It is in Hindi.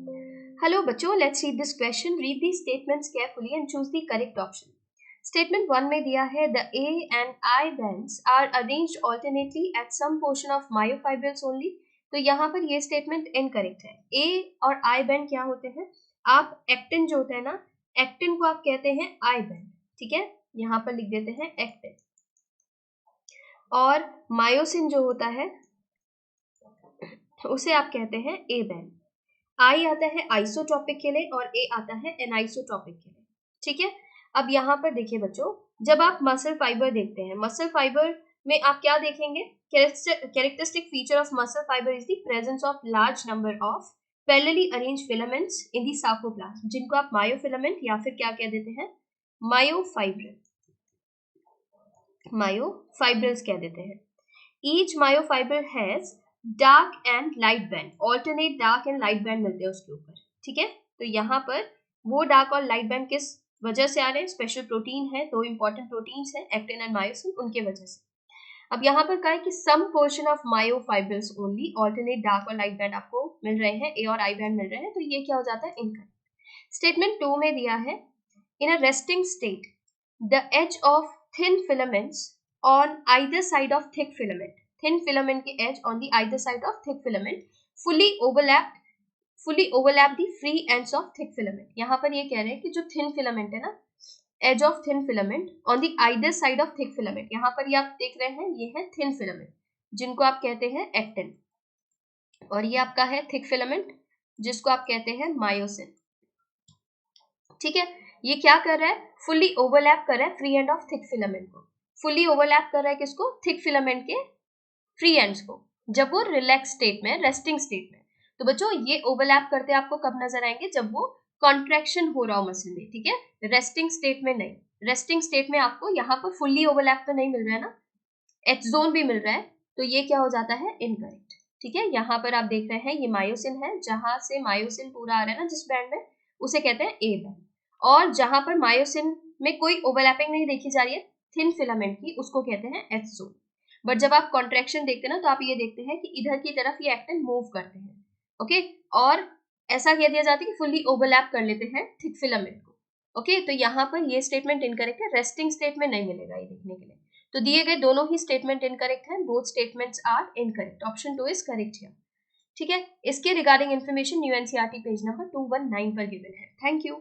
Hello बच्चों, let's read this question. Read these statements carefully and choose the correct option. Statement 1 में दिया है the A and I bands are arranged alternately at some portion of myofibrils only. तो यहाँ पर ये statement incorrect है. A और I band क्या होते हैं? आप एक्टिन जो होता है ना, एक्टिन को आप कहते हैं I band, ठीक है? यहाँ पर लिख देते हैं एक्टिन. और मायोसिन जो होता है उसे आप कहते हैं A band. आई आता है आइसोटॉपिक के लिए और ए आता है एनाइसोटॉपिक के लिए, ठीक है? अब यहाँ पर देखिए बच्चों, जब आप मसल फाइबर देखते हैं, मसल फाइबर में आप क्या देखेंगे? Characteristic feature of muscle fibre is the presence of large number of parallelly arranged filaments in the sarcoplasm, जिनको आप मायोफिलामेंट या फिर क्या कह देते हैं? मायोफाइब्रिल, मायोफाइब्रिल्स कह देते हैं. Each myofibril has dark and light band, alternate dark and light band मिलते हैं उसके ऊपर, ठीक है? तो यहाँ पर वो डार्क और लाइट बैंड किस वजह से आ रहे हैं? स्पेशल प्रोटीन है, दो इंपॉर्टेंट प्रोटीन्स हैं एक्टिन एंड मायोसिन, उनके वजह से. अब यहाँ पर कहा है कि some portion of myofibrils only alternate dark और लाइट बैंड आपको मिल रहे हैं, ए और आई बैंड मिल रहे हैं, तो ये क्या हो जाता है? इनकरेक्ट. स्टेटमेंट 2 में दिया है in a resting state the edge of thin filaments on either side of thick filament, thin filament के edge on the either side of thick filament fully overlap the free ends of thick filament. यहाँ पर ये कह रहे हैं कि जो thin filament है ना, edge of thin filament on the either side of thick filament, यहाँ पर ये आप देख रहे हैं, ये है thin filament जिनको आप कहते हैं एक्टिन, और ये आपका है thick filament जिसको आप कहते हैं मायोसिन, ठीक है? ये क्या कर रहा है? फुल्ली ओवरलैप कर रहा है free end of thick filament को. फुल्ली ओवरलैप कर रहा है किसको? थिक फिलामेंट के फ्री एंड्स को, जब वो रिलैक्स स्टेट में, रेस्टिंग स्टेट में. तो बच्चों ये ओवरलैप करते आपको कब नजर आएंगे? जब वो कॉन्ट्रैक्शन हो रहा हो मसल में, ठीक है? रेस्टिंग स्टेट में नहीं. रेस्टिंग स्टेट में आपको यहाँ पर फुल्ली ओवरलैप तो नहीं मिल रहा है ना, एच जोन भी मिल रहा है, तो ये क्या हो जाता है? इनकरेक्ट, ठीक है? यहाँ पर आप देख रहे हैं ये मायोसिन है, जहां से मायोसिन पूरा आ रहा है ना जिस बैंड में, उसे कहते हैं ए बैंड. और जहां पर मायोसिन में कोई ओवरलैपिंग नहीं देखी जा रही है थिन फिलामेंट की, उसको कहते हैं एच जोन. बट जब आप कॉन्ट्रैक्शन देखते हैं ना, तो आप ये देखते हैं कि इधर की तरफ ये एक्टिन मूव करते हैं, ओके? और ऐसा कह दिया जाता है कि फुल्ली ओवरलैप कर लेते हैं थिक फिलामेंट को, ओके? तो यहाँ पर ये स्टेटमेंट इनकरेक्ट है, रेस्टिंग स्टेट में नहीं मिलेगा ये देखने के लिए. तो दिए गए दोनों ही स्टेटमेंट इनकरेक्ट हैं, both statements are incorrect. Option 2 is correct here, ठीक है? इसके रिगार्डिंग इन्फॉर्मेशन यूएनसीईआरटी पेज नंबर 219 पर गिवन है. Thank you.